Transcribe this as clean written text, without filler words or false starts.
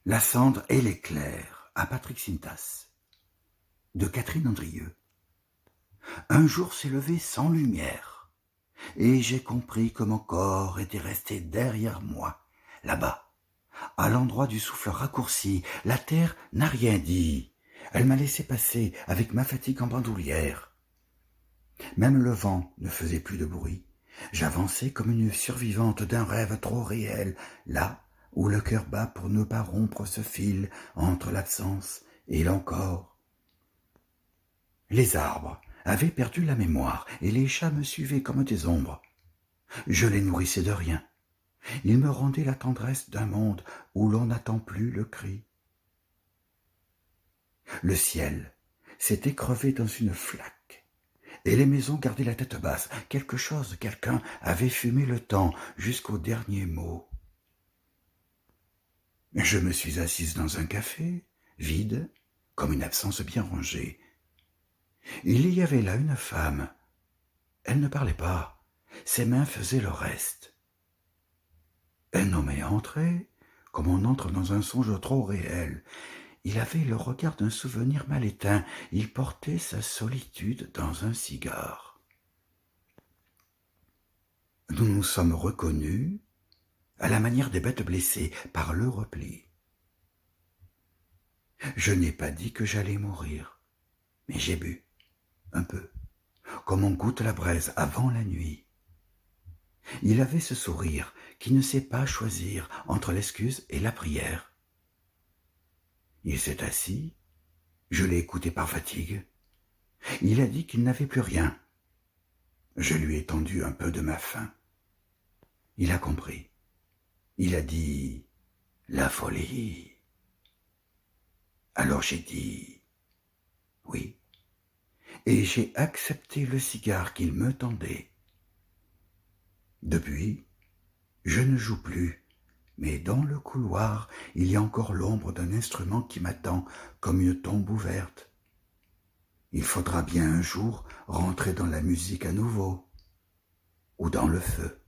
La cendre et l'éclair, à Patrick Sintas, de Catherine Andrieux. Un jour s'est levé sans lumière, et j'ai compris que mon corps était resté derrière moi, là-bas, à l'endroit du souffle raccourci. La terre n'a rien dit, elle m'a laissé passer avec ma fatigue en bandoulière. Même le vent ne faisait plus de bruit. J'avançais comme une survivante d'un rêve trop réel, là où le cœur bat pour ne pas rompre ce fil entre l'absence et l'encore. Les arbres avaient perdu la mémoire et les chats me suivaient comme des ombres. Je les nourrissais de rien. Ils me rendaient la tendresse d'un monde où l'on n'attend plus le cri. Le ciel s'était crevé dans une flaque, et les maisons gardaient la tête basse. Quelque chose, quelqu'un avait fumé le temps jusqu'au dernier mot. Je me suis assise dans un café, vide, comme une absence bien rangée. Il y avait là une femme. Elle ne parlait pas, ses mains faisaient le reste. Un homme est entré, comme on entre dans un songe trop réel. Il avait le regard d'un souvenir mal éteint. Il portait sa solitude dans un cigare. Nous nous sommes reconnus, à la manière des bêtes blessées par le repli. Je n'ai pas dit que j'allais mourir, mais j'ai bu, un peu, comme on goûte la braise avant la nuit. Il avait ce sourire qui ne sait pas choisir entre l'excuse et la prière. Il s'est assis, je l'ai écouté par fatigue. Il a dit qu'il n'avait plus rien. Je lui ai tendu un peu de ma faim. Il a compris. Il a dit « la folie ». Alors j'ai dit « oui » et j'ai accepté le cigare qu'il me tendait. Depuis, je ne joue plus, mais dans le couloir, il y a encore l'ombre d'un instrument qui m'attend comme une tombe ouverte. Il faudra bien un jour rentrer dans la musique à nouveau, ou dans le feu.